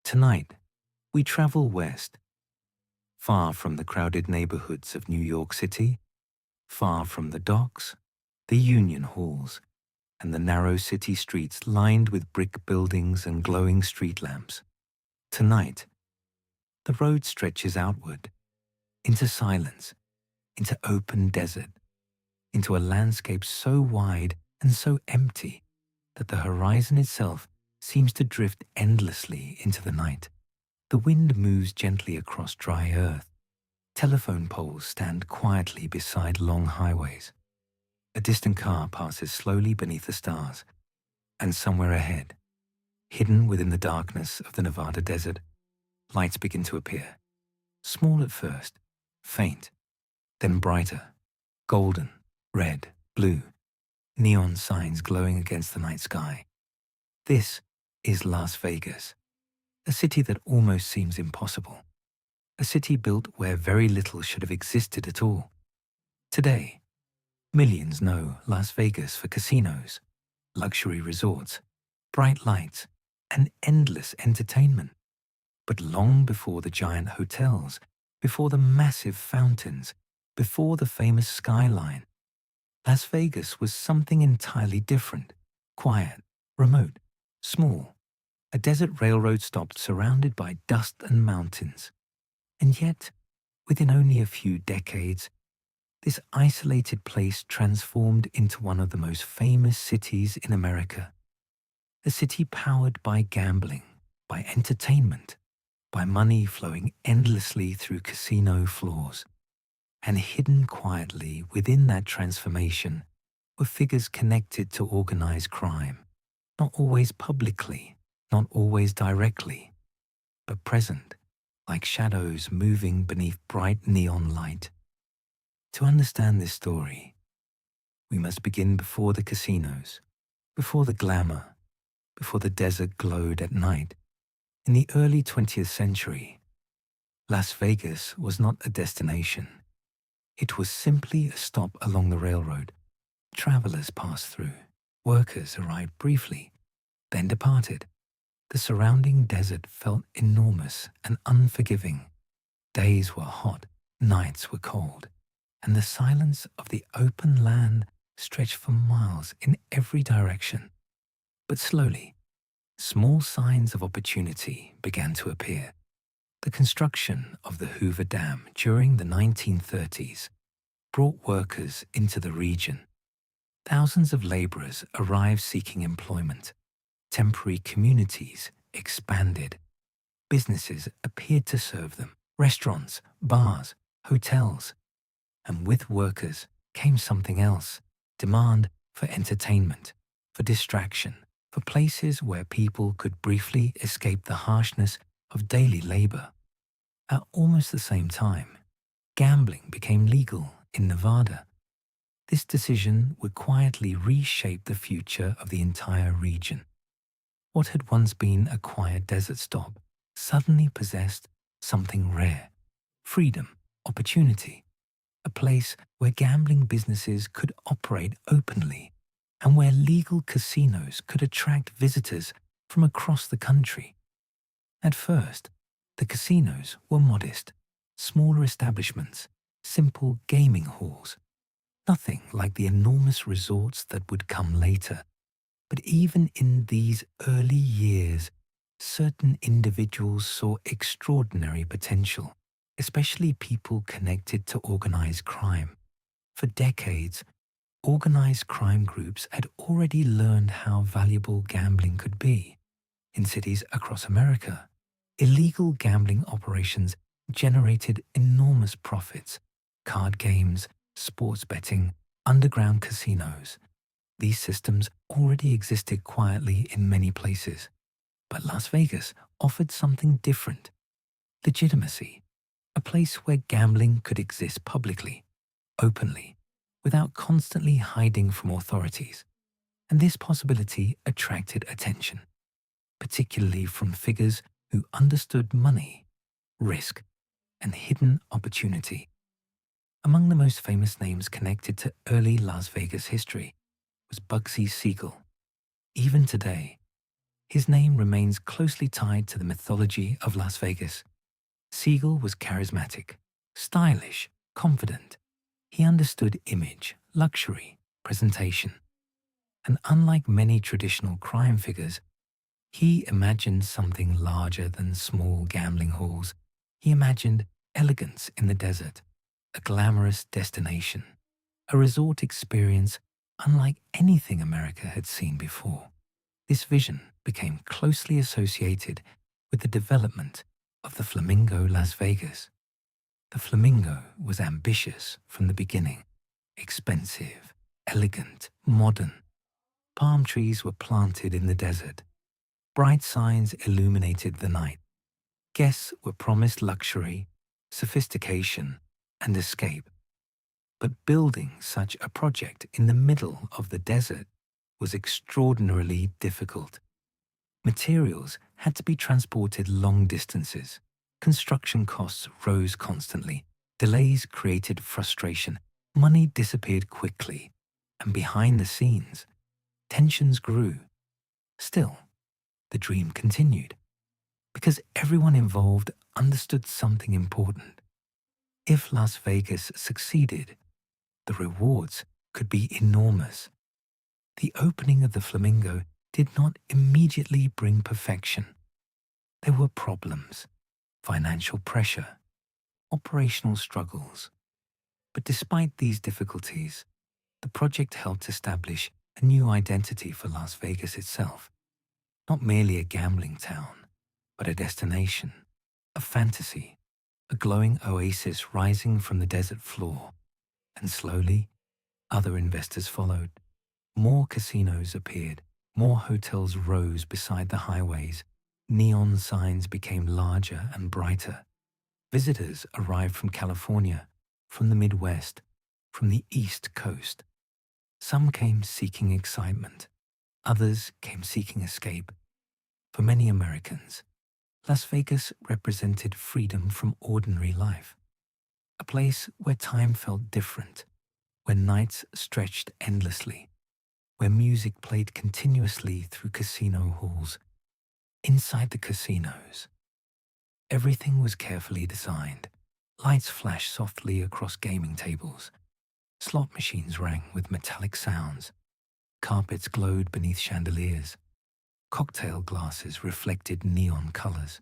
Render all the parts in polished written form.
Tonight, we travel west, far from the crowded neighborhoods of New York City, far from the docks, the union halls, and the narrow city streets lined with brick buildings and glowing street lamps. Tonight, the road stretches outward, into silence, into open desert, into a landscape so wide and so empty that the horizon itself seems to drift endlessly into the night. The wind moves gently across dry earth. Telephone poles stand quietly beside long highways. A distant car passes slowly beneath the stars, and somewhere ahead, hidden within the darkness of the Nevada desert, lights begin to appear. Small at first, faint, then brighter, golden, red, blue, neon signs glowing against the night sky. This is Las Vegas, a city that almost seems impossible, a city built where very little should have existed at all. Today, millions know Las Vegas for casinos, luxury resorts, bright lights, and endless entertainment. But long before the giant hotels, before the massive fountains, before the famous skyline, Las Vegas was something entirely different, quiet, remote, small, a desert railroad stop surrounded by dust and mountains. And yet, within only a few decades, this isolated place transformed into one of the most famous cities in America. A city powered by gambling, by entertainment, by money flowing endlessly through casino floors. And hidden quietly within that transformation were figures connected to organized crime, not always publicly, not always directly, but present, like shadows moving beneath bright neon light. To understand this story, we must begin before the casinos, before the glamour, before the desert glowed at night. In the early 20th century, Las Vegas was not a destination. It was simply a stop along the railroad. Travelers passed through. Workers arrived briefly, then departed. The surrounding desert felt enormous and unforgiving. Days were hot, nights were cold, and the silence of the open land stretched for miles in every direction. But slowly, small signs of opportunity began to appear. The construction of the Hoover Dam during the 1930s brought workers into the region. Thousands of laborers arrived seeking employment. Temporary communities expanded. Businesses appeared to serve them. Restaurants, bars, hotels. And with workers came something else. Demand for entertainment, for distraction, for places where people could briefly escape the harshness of daily labor. At almost the same time, gambling became legal in Nevada. This decision would quietly reshape the future of the entire region. What had once been a quiet desert stop suddenly possessed something rare: freedom, opportunity, a place where gambling businesses could operate openly and where legal casinos could attract visitors from across the country. At first, the casinos were modest, smaller establishments, simple gaming halls, nothing like the enormous resorts that would come later. But even in these early years, certain individuals saw extraordinary potential, especially people connected to organized crime. For decades, organized crime groups had already learned how valuable gambling could be. In cities across America, illegal gambling operations generated enormous profits. Card games, sports betting, underground casinos. These systems already existed quietly in many places. But Las Vegas offered something different: legitimacy, a place where gambling could exist publicly, openly, without constantly hiding from authorities. And this possibility attracted attention, particularly from figures who understood money, risk, and hidden opportunity. Among the most famous names connected to early Las Vegas history was Bugsy Siegel. Even today, His name remains closely tied to the mythology of Las Vegas. Siegel was charismatic, stylish, confident. He understood image, luxury, presentation. And unlike many traditional crime figures, he imagined something larger than small gambling halls. He imagined elegance in the desert, a glamorous destination, a resort experience unlike anything America had seen before. This vision became closely associated with the development of the Flamingo Las Vegas. The Flamingo was ambitious from the beginning, expensive, elegant, modern. Palm trees were planted in the desert. Bright signs illuminated the night. Guests were promised luxury, sophistication, and escape. But building such a project in the middle of the desert was extraordinarily difficult. Materials had to be transported long distances. Construction costs rose constantly. Delays created frustration. Money disappeared quickly. And behind the scenes, tensions grew. Still, the dream continued, because everyone involved understood something important. If Las Vegas succeeded, the rewards could be enormous. The opening of the Flamingo did not immediately bring perfection. There were problems, financial pressure, operational struggles. But despite these difficulties, the project helped establish a new identity for Las Vegas itself. Not merely a gambling town, but a destination, a fantasy, a glowing oasis rising from the desert floor. And slowly, other investors followed. More casinos appeared, more hotels rose beside the highways. Neon signs became larger and brighter. Visitors arrived from California, from the Midwest, from the East Coast. Some came seeking excitement. Others came seeking escape. For many Americans, Las Vegas represented freedom from ordinary life. A place where time felt different, where nights stretched endlessly, where music played continuously through casino halls. Inside the casinos, everything was carefully designed. Lights flashed softly across gaming tables. Slot machines rang with metallic sounds. Carpets glowed beneath chandeliers. Cocktail glasses reflected neon colors.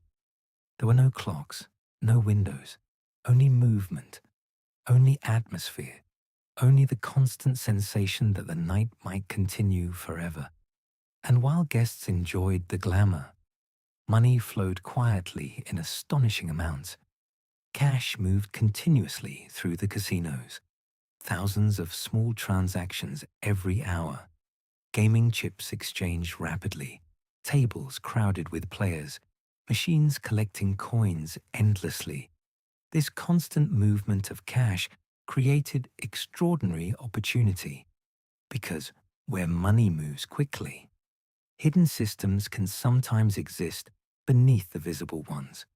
There were no clocks, no windows, only movement, only atmosphere, only the constant sensation that the night might continue forever. And while guests enjoyed the glamour, money flowed quietly in astonishing amounts. Cash moved continuously through the casinos. Thousands of small transactions every hour. Gaming chips exchanged rapidly. Tables crowded with players. Machines collecting coins endlessly. This constant movement of cash created extraordinary opportunity. Because where money moves quickly, hidden systems can sometimes exist beneath the visible ones.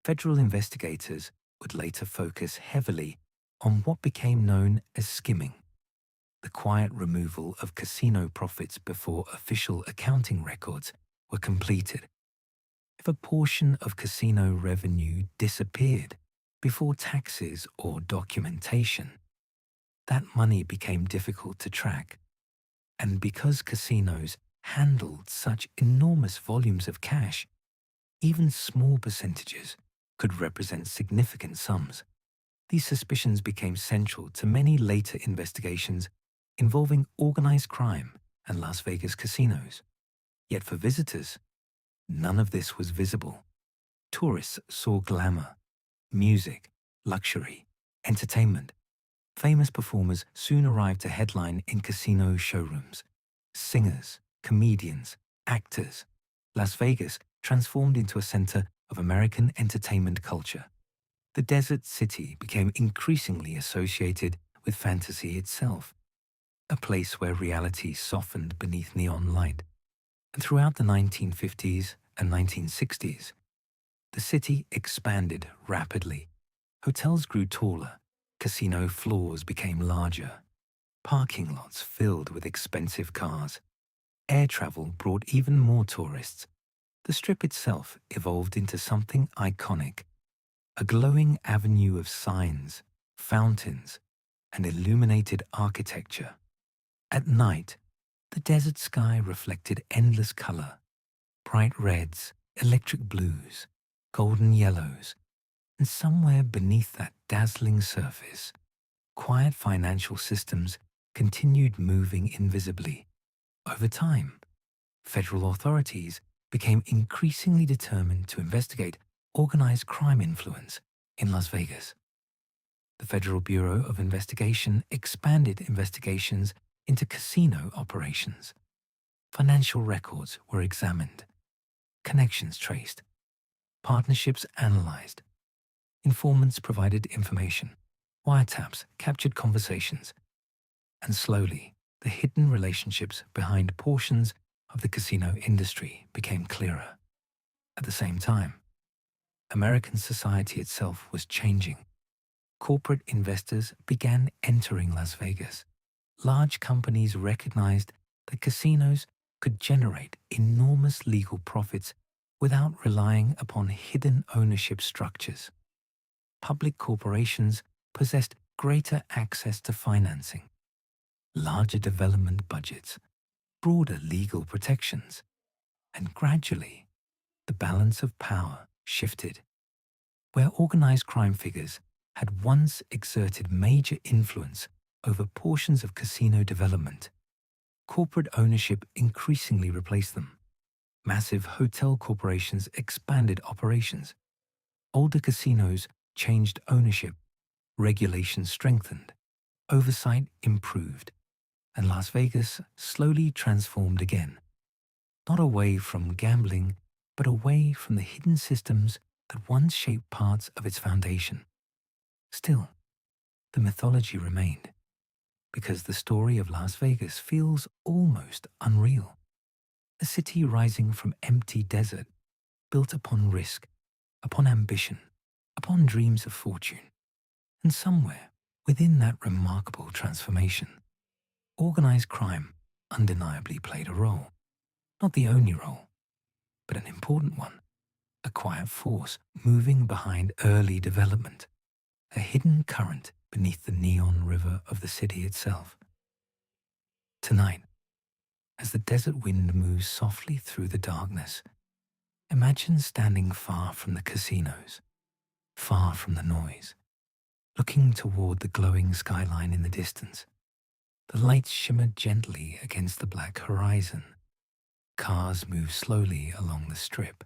Federal investigators would later focus heavily on what became known as skimming, the quiet removal of casino profits before official accounting records were completed. If a portion of casino revenue disappeared before taxes or documentation, that money became difficult to track. And because casinos handled such enormous volumes of cash, even small percentages could represent significant sums. These suspicions became central to many later investigations involving organized crime and Las Vegas casinos. Yet for visitors, none of this was visible. Tourists saw glamour, music, luxury, entertainment. Famous performers soon arrived to headline in casino showrooms. Singers, comedians, actors. Las Vegas transformed into a center of American entertainment culture. The desert city became increasingly associated with fantasy itself, a place where reality softened beneath neon light. And throughout the 1950s and 1960s, the city expanded rapidly. Hotels grew taller, casino floors became larger, parking lots filled with expensive cars. Air travel brought even more tourists. The Strip itself evolved into something iconic, a glowing avenue of signs, fountains, and illuminated architecture. At night, the desert sky reflected endless color, bright reds, electric blues, golden yellows, and somewhere beneath that dazzling surface, quiet financial systems continued moving invisibly. Over time, federal authorities became increasingly determined to investigate organized crime influence in Las Vegas. The Federal Bureau of Investigation expanded investigations into casino operations. Financial records were examined, connections traced, partnerships analyzed, informants provided information, wiretaps captured conversations, and slowly the hidden relationships behind portions of the casino industry became clearer. At the same time, American society itself was changing. Corporate investors began entering Las Vegas. Large companies recognized that casinos could generate enormous legal profits without relying upon hidden ownership structures. Public corporations possessed greater access to financing, larger development budgets, broader legal protections, and gradually the balance of power shifted. Where organized crime figures had once exerted major influence over portions of casino development, corporate ownership increasingly replaced them. Massive hotel corporations expanded operations. Older casinos changed ownership. Regulations strengthened. Oversight improved. And Las Vegas slowly transformed again. Not away from gambling, but away from the hidden systems that once shaped parts of its foundation. Still, the mythology remained, because the story of Las Vegas feels almost unreal. A city rising from empty desert, built upon risk, upon ambition, upon dreams of fortune. And somewhere within that remarkable transformation, organized crime undeniably played a role. Not the only role, but an important one. A quiet force moving behind early development, a hidden current beneath the neon river of the city itself. Tonight, as the desert wind moves softly through the darkness, imagine standing far from the casinos, far from the noise, looking toward the glowing skyline in the distance. The lights shimmer gently against the black horizon. Cars move slowly along the strip.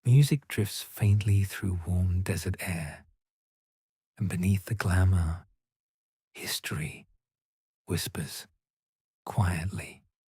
Music drifts faintly through warm desert air. And beneath the glamour, history whispers quietly.